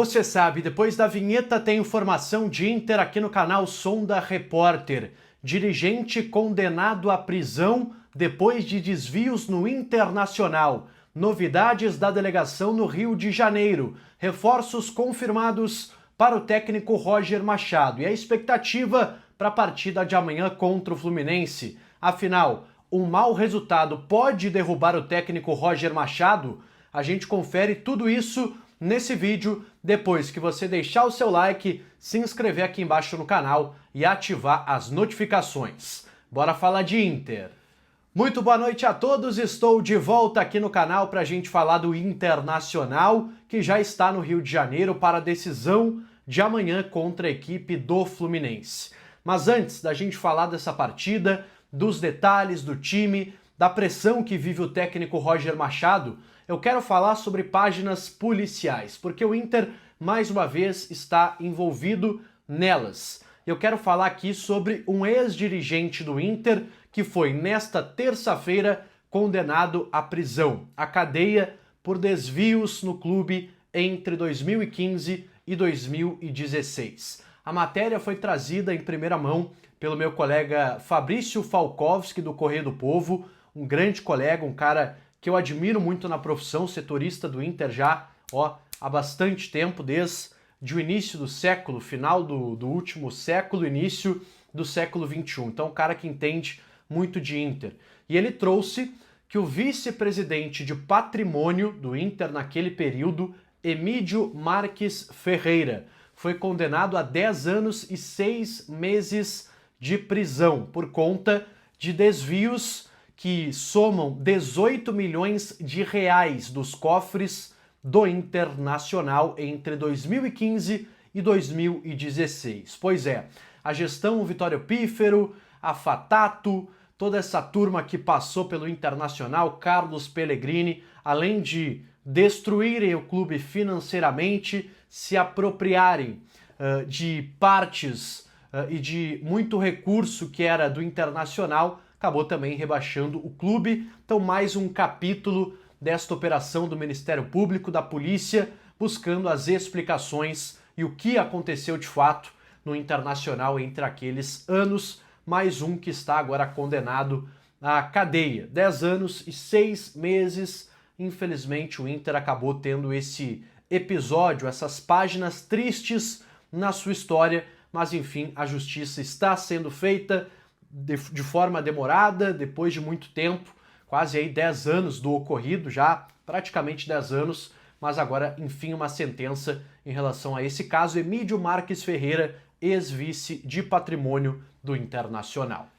Você sabe, depois da vinheta tem informação de Inter aqui no canal Sonda Repórter. Dirigente condenado à prisão depois de desvios no Internacional. Novidades da delegação no Rio de Janeiro. Reforços confirmados para o técnico Roger Machado. E a expectativa para a partida de amanhã contra o Fluminense. Afinal, um mau resultado pode derrubar o técnico Roger Machado? A gente confere tudo isso nesse vídeo, depois que você deixar o seu like, se inscrever aqui embaixo no canal e ativar as notificações. Bora falar de Inter. Muito boa noite a todos, estou de volta aqui no canal para a gente falar do Internacional, que já está no Rio de Janeiro para a decisão de amanhã contra a equipe do Fluminense. Mas antes da gente falar dessa partida, dos detalhes do time, da pressão que vive o técnico Roger Machado, eu quero falar sobre páginas policiais, porque o Inter, mais uma vez, está envolvido nelas. Eu quero falar aqui sobre um ex-dirigente do Inter que foi, nesta terça-feira, condenado à prisão, à cadeia, por desvios no clube entre 2015 e 2016. A matéria foi trazida em primeira mão pelo meu colega Fabrício Falkowski, do Correio do Povo, um grande colega, um cara que eu admiro muito na profissão, setorista do Inter já há bastante tempo, desde o início do século, final do último século, início do século XXI. Então, um cara que entende muito de Inter. E ele trouxe que o vice-presidente de patrimônio do Inter naquele período, Emídio Marques Ferreira, foi condenado a 10 anos e 6 meses de prisão por conta de desvios que somam 18 milhões de reais dos cofres do Internacional entre 2015 e 2016. Pois é, a gestão Vitório Pífero, a Fatato, toda essa turma que passou pelo Internacional, Carlos Pellegrini, além de destruírem o clube financeiramente, se apropriarem de partes e de muito recurso que era do Internacional, acabou também rebaixando o clube. Então, mais um capítulo desta operação do Ministério Público, da polícia, buscando as explicações e o que aconteceu de fato no Internacional entre aqueles anos. Mais um que está agora condenado à cadeia. 10 anos e 6 meses. Infelizmente, o Inter acabou tendo esse episódio, essas páginas tristes na sua história, mas enfim, a justiça está sendo feita de forma demorada, depois de muito tempo, quase aí 10 anos do ocorrido, já praticamente 10 anos, mas agora, enfim, uma sentença em relação a esse caso. Emídio Marques Ferreira, ex-vice de patrimônio do Internacional.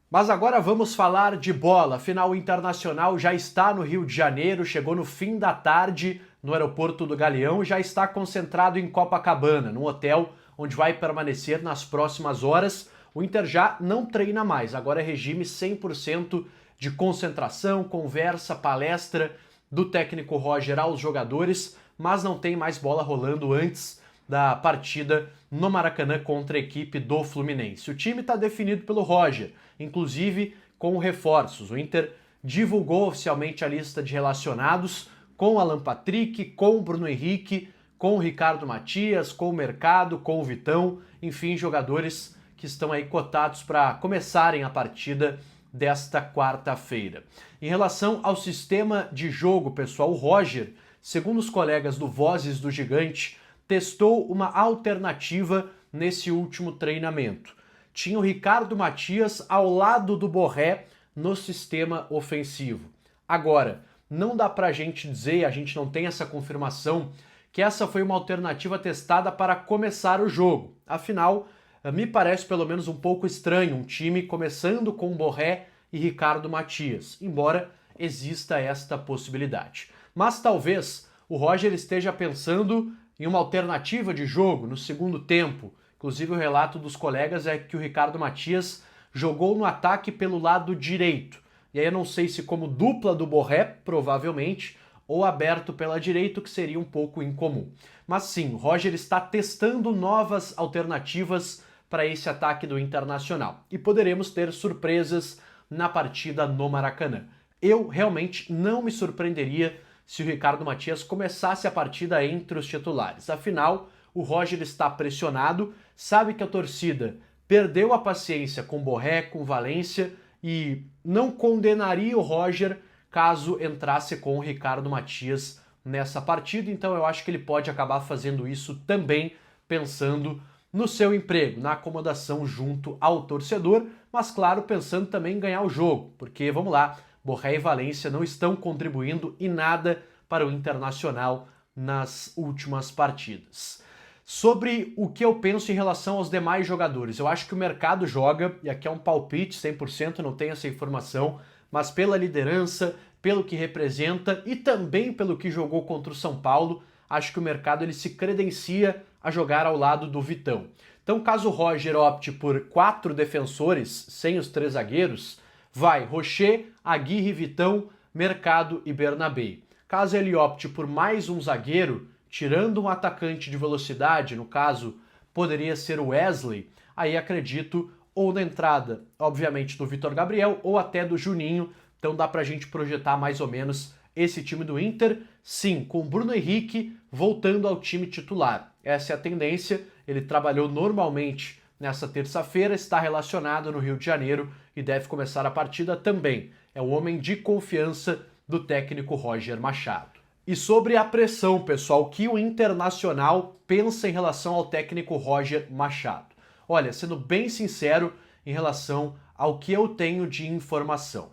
Mas agora vamos falar de bola. Afinal, o Internacional já está no Rio de Janeiro, chegou no fim da tarde no aeroporto do Galeão e já está concentrado em Copacabana, num hotel onde vai permanecer nas próximas horas. O Inter já não treina mais, agora é regime 100% de concentração, conversa, palestra do técnico Roger aos jogadores, mas não tem mais bola rolando antes da partida no Maracanã contra a equipe do Fluminense. O time está definido pelo Roger, inclusive com reforços. O Inter divulgou oficialmente a lista de relacionados com Alan Patrick, com Bruno Henrique, com o Ricardo Matias, com o Mercado, com o Vitão, enfim, jogadores que estão aí cotados para começarem a partida desta quarta-feira. Em relação ao sistema de jogo, pessoal, o Roger, segundo os colegas do Vozes do Gigante, testou uma alternativa nesse último treinamento. Tinha o Ricardo Matias ao lado do Borré no sistema ofensivo. Agora, não dá pra gente dizer, a gente não tem essa confirmação, que essa foi uma alternativa testada para começar o jogo. Afinal, me parece pelo menos um pouco estranho um time começando com Borré e Ricardo Matias, embora exista esta possibilidade. Mas talvez o Roger esteja pensando em uma alternativa de jogo no segundo tempo. Inclusive o relato dos colegas é que o Ricardo Matias jogou no ataque pelo lado direito. E aí eu não sei se como dupla do Borré, provavelmente, ou aberto pela direita, que seria um pouco incomum. Mas sim, o Roger está testando novas alternativas para esse ataque do Internacional. E poderemos ter surpresas na partida no Maracanã. Eu realmente não me surpreenderia se o Ricardo Matias começasse a partida entre os titulares. Afinal, o Roger está pressionado, sabe que a torcida perdeu a paciência com Borré, com Valência e não condenaria o Roger caso entrasse com o Ricardo Matias nessa partida. Então eu acho que ele pode acabar fazendo isso também pensando no seu emprego, na acomodação junto ao torcedor, mas claro, pensando também em ganhar o jogo, porque vamos lá, Borré e Valência não estão contribuindo em nada para o Internacional nas últimas partidas. Sobre o que eu penso em relação aos demais jogadores, eu acho que o mercado joga, e aqui é um palpite, 100%, não tenho essa informação, mas pela liderança, pelo que representa e também pelo que jogou contra o São Paulo, acho que o mercado ele se credencia a jogar ao lado do Vitão. Então, caso o Roger opte por 4 defensores, sem os 3 zagueiros, vai Rocher, Aguirre, Vitão, Mercado e Bernabé. Caso ele opte por mais um zagueiro, tirando um atacante de velocidade, no caso, poderia ser o Wesley, aí acredito ou na entrada, obviamente, do Vitor Gabriel ou até do Juninho, então dá pra gente projetar mais ou menos esse time do Inter, sim, com o Bruno Henrique voltando ao time titular. Essa é a tendência, ele trabalhou normalmente nessa terça-feira, está relacionado no Rio de Janeiro e deve começar a partida também. É o homem de confiança do técnico Roger Machado. E sobre a pressão, pessoal, o que o Internacional pensa em relação ao técnico Roger Machado? Olha, sendo bem sincero em relação ao que eu tenho de informação.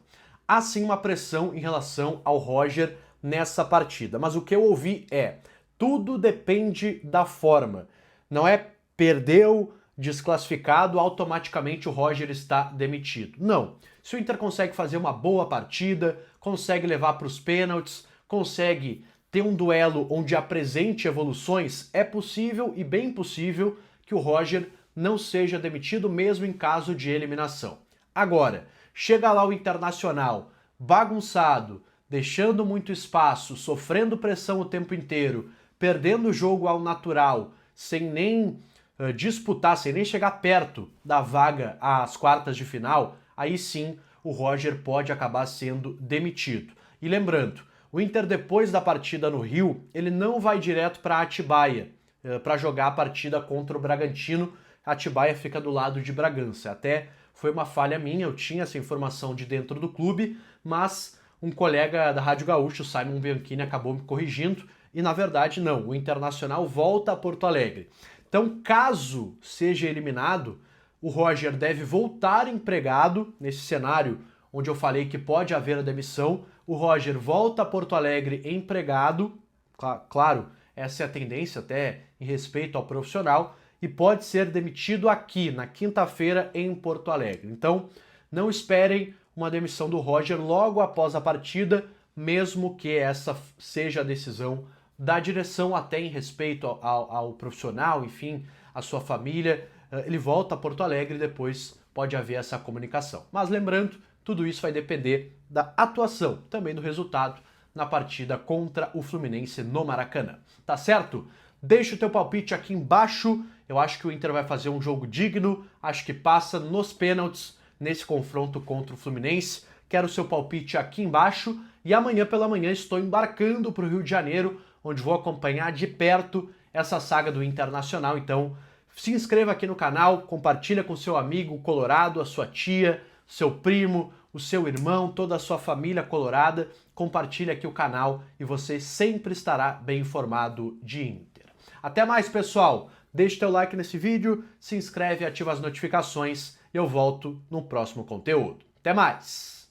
Há sim uma pressão em relação ao Roger nessa partida, mas o que eu ouvi é: tudo depende da forma. Não é perdeu, desclassificado, automaticamente o Roger está demitido. Não. Se o Inter consegue fazer uma boa partida, consegue levar para os pênaltis, consegue ter um duelo onde apresente evoluções, é possível e bem possível que o Roger não seja demitido mesmo em caso de eliminação. Agora, chega lá o Internacional bagunçado, deixando muito espaço, sofrendo pressão o tempo inteiro, perdendo o jogo ao natural, sem nem disputar, sem nem chegar perto da vaga às quartas de final, aí sim o Roger pode acabar sendo demitido. E lembrando, o Inter depois da partida no Rio, ele não vai direto para Atibaia para jogar a partida contra o Bragantino. Atibaia fica do lado de Bragança. Até foi uma falha minha, eu tinha essa informação de dentro do clube, mas um colega da Rádio Gaúcho, Simon Bianchini, acabou me corrigindo e na verdade não, o Internacional volta a Porto Alegre. Então, caso seja eliminado, o Roger deve voltar empregado nesse cenário onde eu falei que pode haver a demissão. O Roger volta a Porto Alegre empregado, claro, essa é a tendência até em respeito ao profissional, e pode ser demitido aqui, na quinta-feira, em Porto Alegre. Então, não esperem uma demissão do Roger logo após a partida, mesmo que essa seja a decisão da direção, até em respeito ao profissional, enfim, à sua família. Ele volta a Porto Alegre e depois pode haver essa comunicação. Mas lembrando, tudo isso vai depender da atuação, também do resultado na partida contra o Fluminense no Maracanã. Tá certo? Deixa o teu palpite aqui embaixo. Eu acho que o Inter vai fazer um jogo digno, acho que passa nos pênaltis nesse confronto contra o Fluminense. Quero o seu palpite aqui embaixo e amanhã pela manhã estou embarcando para o Rio de Janeiro, onde vou acompanhar de perto essa saga do Internacional. Então, se inscreva aqui no canal, compartilha com seu amigo colorado, a sua tia, seu primo, o seu irmão, toda a sua família colorada. Compartilha aqui o canal e você sempre estará bem informado de Inter. Até mais, pessoal! Deixe teu like nesse vídeo, se inscreve e ativa as notificações e eu volto no próximo conteúdo. Até mais!